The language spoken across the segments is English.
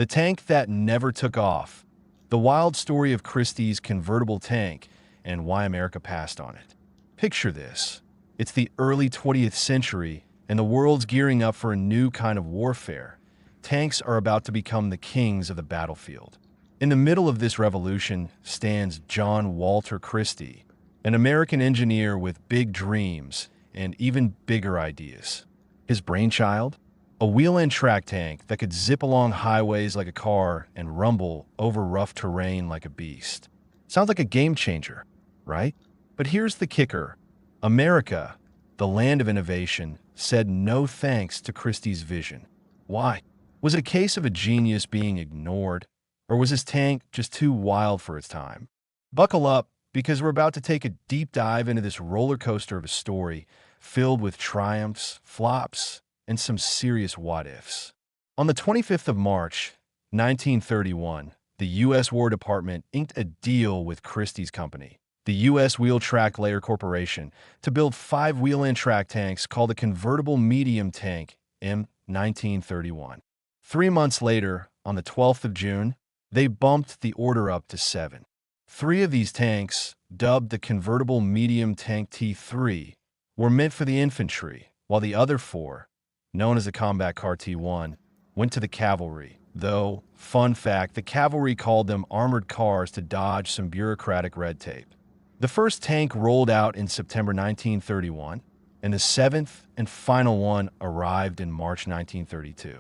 The tank that never took off. The wild story of Christie's convertible tank and why America passed on it. Picture this. It's the early 20th century, and the world's gearing up for a new kind of warfare. Tanks are about to become the kings of the battlefield. In the middle of this revolution stands John Walter Christie, an American engineer with big dreams and even bigger ideas. His brainchild? A wheel-end track tank that could zip along highways like a car and rumble over rough terrain like a beast. Sounds like a game changer, right? But here's the kicker. America, the land of innovation, said no thanks to Christie's vision. Why? Was it a case of a genius being ignored, or was his tank just too wild for its time? Buckle up, because we're about to take a deep dive into this roller coaster of a story filled with triumphs, flops, and some serious what-ifs. On the 25th of March, 1931, the U.S. War Department inked a deal with Christie's company, the U.S. Wheel Track Layer Corporation, to build 5 wheel-end track tanks called the Convertible Medium Tank M1931. 3 months later, on the 12th of June, they bumped the order up to 7. 3 of these tanks, dubbed the Convertible Medium Tank T3, were meant for the infantry, while the other 4, known as the Combat Car T1, went to the cavalry. Though, fun fact, the cavalry called them armored cars to dodge some bureaucratic red tape. The first tank rolled out in September 1931, and the 7th and final one arrived in March 1932.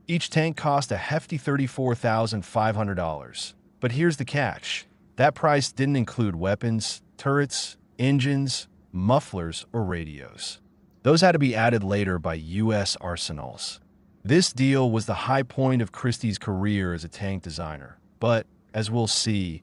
Each tank cost a hefty $34,500. But here's the catch. That price didn't include weapons, turrets, engines, mufflers, or radios. Those had to be added later by U.S. arsenals. This deal was the high point of Christie's career as a tank designer. But, as we'll see,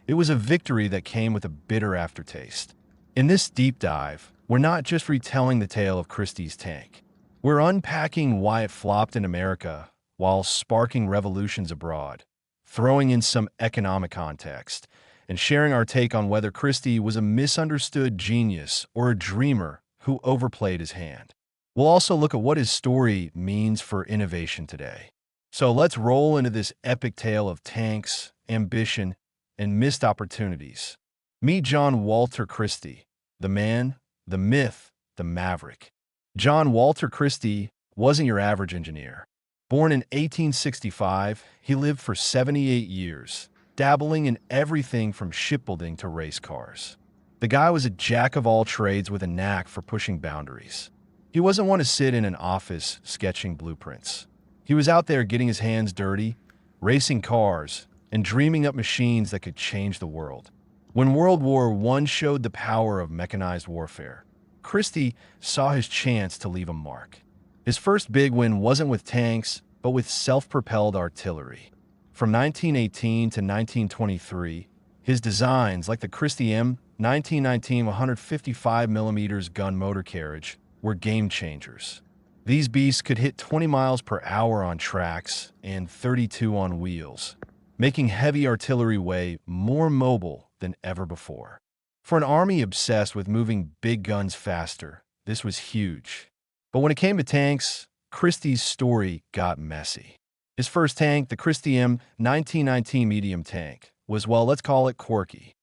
it was a victory that came with a bitter aftertaste. In this deep dive, we're not just retelling the tale of Christie's tank. We're unpacking why it flopped in America while sparking revolutions abroad, throwing in some economic context, and sharing our take on whether Christie was a misunderstood genius or a dreamer who overplayed his hand. We'll also look at what his story means for innovation today. So let's roll into this epic tale of tanks, ambition, and missed opportunities. Meet John Walter Christie, the man, the myth, the maverick. John Walter Christie wasn't your average engineer. Born in 1865, he lived for 78 years, dabbling in everything from shipbuilding to race cars. The guy was a jack of all trades with a knack for pushing boundaries. He wasn't one to sit in an office sketching blueprints. He was out there getting his hands dirty, racing cars, and dreaming up machines that could change the world. When World War I showed the power of mechanized warfare, Christie saw his chance to leave a mark. His first big win wasn't with tanks, but with self-propelled artillery. From 1918 to 1923, his designs, like the Christie M1919 155mm gun motor carriage, were game changers. These beasts could hit 20 miles per hour on tracks and 32 on wheels, making heavy artillery way more mobile than ever before. For an army obsessed with moving big guns faster, this was huge. But when it came to tanks, Christie's story got messy. His first tank, the Christie M1919 medium tank, was, well, let's call it quirky.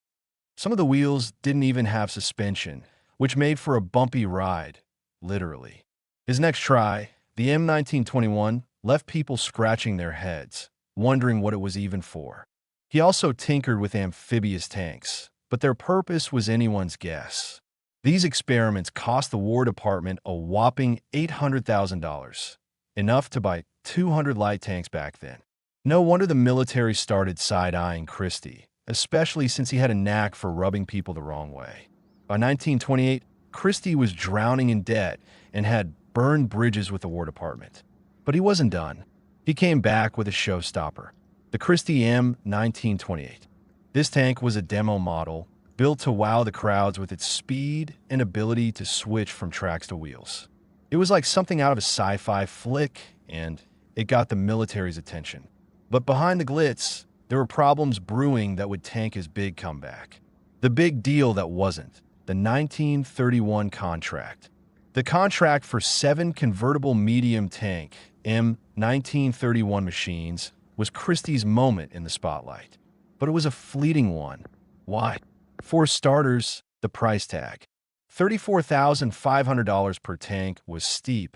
Some of the wheels didn't even have suspension, which made for a bumpy ride, literally. His next try, the M1921, left people scratching their heads, wondering what it was even for. He also tinkered with amphibious tanks, but their purpose was anyone's guess. These experiments cost the War Department a whopping $800,000, enough to buy 200 light tanks back then. No wonder the military started side-eyeing Christie, especially since he had a knack for rubbing people the wrong way. By 1928, Christie was drowning in debt and had burned bridges with the War Department. But he wasn't done. He came back with a showstopper, the Christie M1928. This tank was a demo model, built to wow the crowds with its speed and ability to switch from tracks to wheels. It was like something out of a sci-fi flick, and it got the military's attention. But behind the glitz, there were problems brewing that would tank his big comeback. The big deal that wasn't, the 1931 contract. The contract for 7 convertible medium tank M1931 machines was Christie's moment in the spotlight. But it was a fleeting one. Why? For starters, the price tag. $34,500 per tank was steep,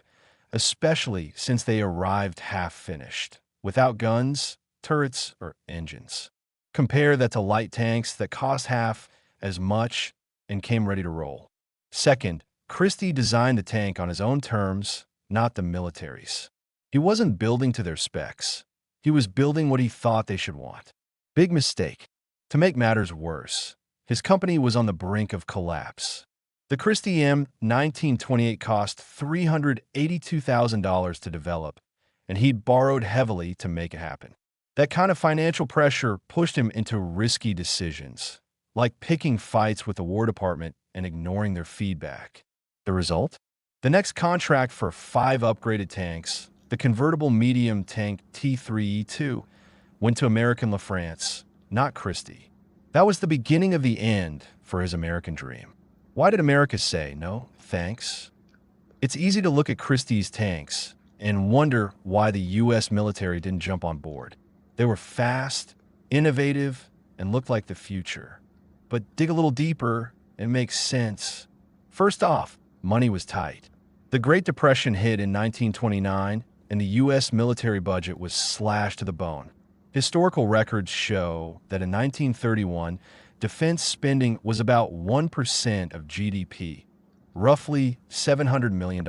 especially since they arrived half-finished, without guns, turrets, or engines. Compare that to light tanks that cost half as much and came ready to roll. Second, Christie designed the tank on his own terms, not the military's. He wasn't building to their specs. He was building what he thought they should want. Big mistake. To make matters worse, his company was on the brink of collapse. The Christie M1928 cost $382,000 to develop, and he'd borrowed heavily to make it happen. That kind of financial pressure pushed him into risky decisions, like picking fights with the War Department and ignoring their feedback. The result? The next contract for 5 upgraded tanks, the convertible medium tank T3E2, went to American LaFrance, not Christie. That was the beginning of the end for his American dream. Why did America say no, thanks? It's easy to look at Christie's tanks and wonder why the U.S. military didn't jump on board. They were fast, innovative, and looked like the future. But dig a little deeper, it makes sense. First off, money was tight. The Great Depression hit in 1929, and the U.S. military budget was slashed to the bone. Historical records show that in 1931, defense spending was about 1% of GDP, roughly $700 million.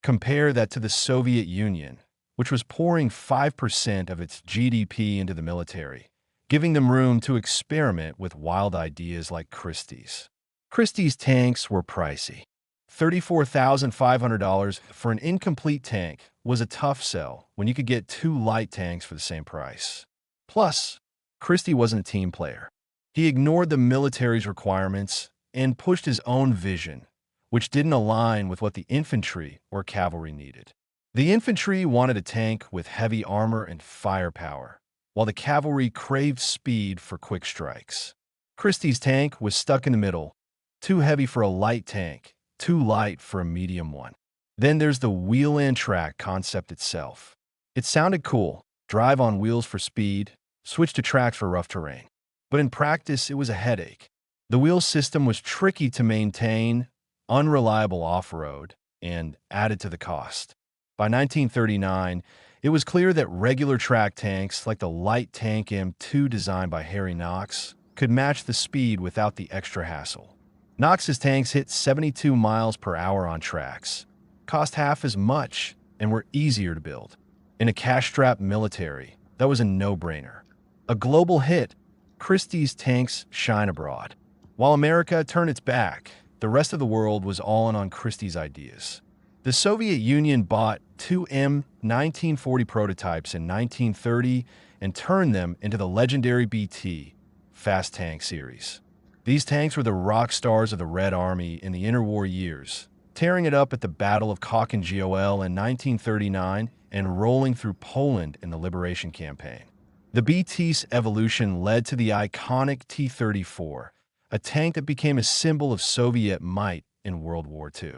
Compare that to the Soviet Union, which was pouring 5% of its GDP into the military, giving them room to experiment with wild ideas like Christie's. Christie's tanks were pricey. $34,500 for an incomplete tank was a tough sell when you could get 2 light tanks for the same price. Plus, Christie wasn't a team player. He ignored the military's requirements and pushed his own vision, which didn't align with what the infantry or cavalry needed. The infantry wanted a tank with heavy armor and firepower, while the cavalry craved speed for quick strikes. Christie's tank was stuck in the middle, too heavy for a light tank, too light for a medium one. Then there's the wheel and track concept itself. It sounded cool, drive on wheels for speed, switch to tracks for rough terrain. But in practice, it was a headache. The wheel system was tricky to maintain, unreliable off-road, and added to the cost. By 1939, it was clear that regular track tanks like the light tank M2 designed by Harry Knox could match the speed without the extra hassle. Knox's tanks hit 72 miles per hour on tracks, cost half as much, and were easier to build. In a cash-strapped military, that was a no-brainer. A global hit, Christie's tanks shine abroad. While America turned its back, the rest of the world was all in on Christie's ideas. The Soviet Union bought 2 M1940 prototypes in 1930 and turned them into the legendary BT fast tank series. These tanks were the rock stars of the Red Army in the interwar years, tearing it up at the Battle of Kokken-Gol in 1939 and rolling through Poland in the Liberation Campaign. The BT's evolution led to the iconic T-34, a tank that became a symbol of Soviet might in World War II.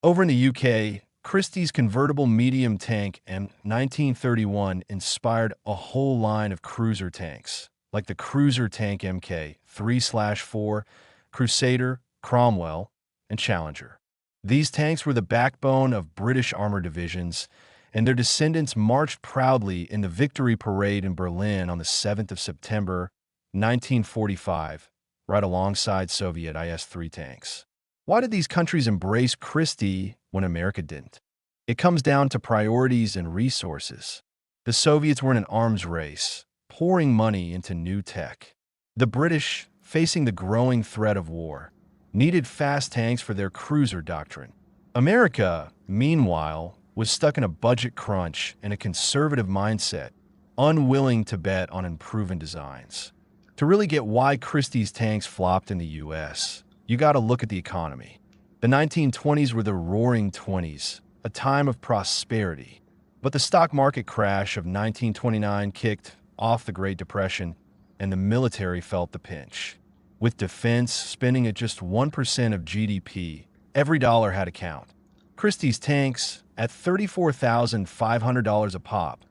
Over in the UK, Christie's convertible medium tank M1931 inspired a whole line of cruiser tanks, like the Cruiser Tank Mk 3/4, Crusader, Cromwell, and Challenger. These tanks were the backbone of British armored divisions, and their descendants marched proudly in the Victory Parade in Berlin on the 7th of September, 1945, right alongside Soviet IS-3 tanks. Why did these countries embrace Christie when America didn't? It comes down to priorities and resources. The Soviets were in an arms race, pouring money into new tech. The British, facing the growing threat of war, needed fast tanks for their cruiser doctrine. America, meanwhile, was stuck in a budget crunch and a conservative mindset, unwilling to bet on unproven designs. To really get why Christie's tanks flopped in the U.S., you gotta look at the economy. The 1920s were the roaring 20s, a time of prosperity. But the stock market crash of 1929 kicked off the Great Depression, and the military felt the pinch. With defense spending at just 1% of GDP, every dollar had to count. Christie's tanks, at $34,500 a pop,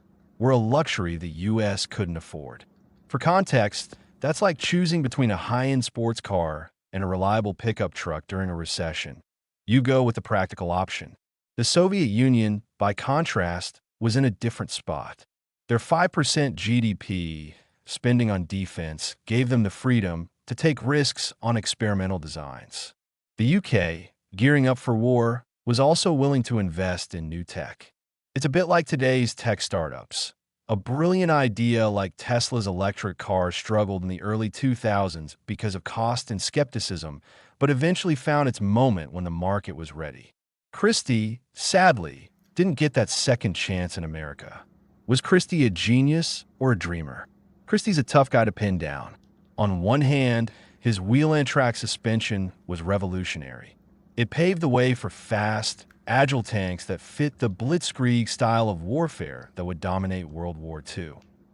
were a luxury the U.S. couldn't afford. For context, that's like choosing between a high-end sports car and a reliable pickup truck during a recession. You go with the practical option. The Soviet Union, by contrast, was in a different spot. Their 5% GDP spending on defense gave them the freedom to take risks on experimental designs. The UK, gearing up for war, was also willing to invest in new tech. It's a bit like today's tech startups. A brilliant idea like Tesla's electric car struggled in the early 2000s because of cost and skepticism, but eventually found its moment when the market was ready. Christie, sadly, didn't get that second chance in America. Was Christie a genius or a dreamer? Christie's a tough guy to pin down. On one hand, his wheel-end track suspension was revolutionary. It paved the way for fast, agile tanks that fit the blitzkrieg style of warfare that would dominate World War II.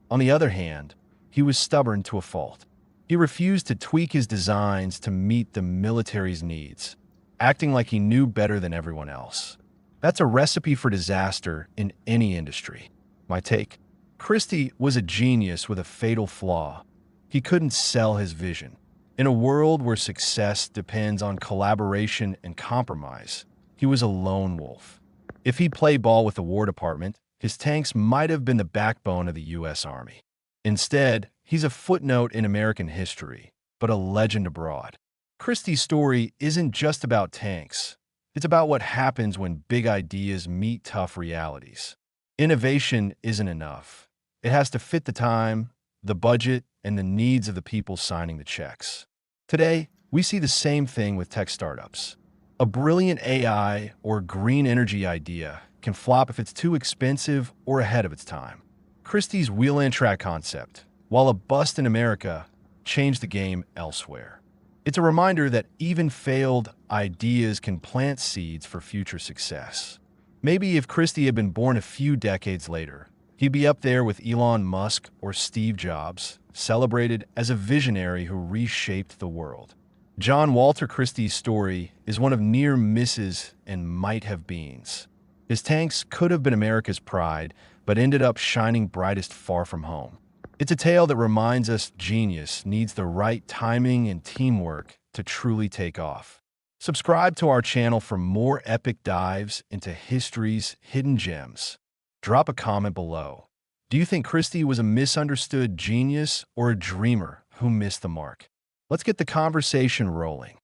On the other hand, he was stubborn to a fault. He refused to tweak his designs to meet the military's needs, acting like he knew better than everyone else. That's a recipe for disaster in any industry. My take: Christie was a genius with a fatal flaw. He couldn't sell his vision. In a world where success depends on collaboration and compromise, he was a lone wolf. If he'd played ball with the War Department, his tanks might have been the backbone of the U.S. Army. Instead, he's a footnote in American history, but a legend abroad. Christie's story isn't just about tanks. It's about what happens when big ideas meet tough realities. Innovation isn't enough. It has to fit the time, the budget, and the needs of the people signing the checks. Today, we see the same thing with tech startups. A brilliant AI or green energy idea can flop if it's too expensive or ahead of its time. Christie's wheel-end track concept, while a bust in America, changed the game elsewhere. It's a reminder that even failed ideas can plant seeds for future success. Maybe if Christie had been born a few decades later, he'd be up there with Elon Musk or Steve Jobs, celebrated as a visionary who reshaped the world. John Walter Christie's story is one of near misses and might-have-beens. His tanks could have been America's pride, but ended up shining brightest far from home. It's a tale that reminds us genius needs the right timing and teamwork to truly take off. Subscribe to our channel for more epic dives into history's hidden gems. Drop a comment below. Do you think Christie was a misunderstood genius or a dreamer who missed the mark? Let's get the conversation rolling.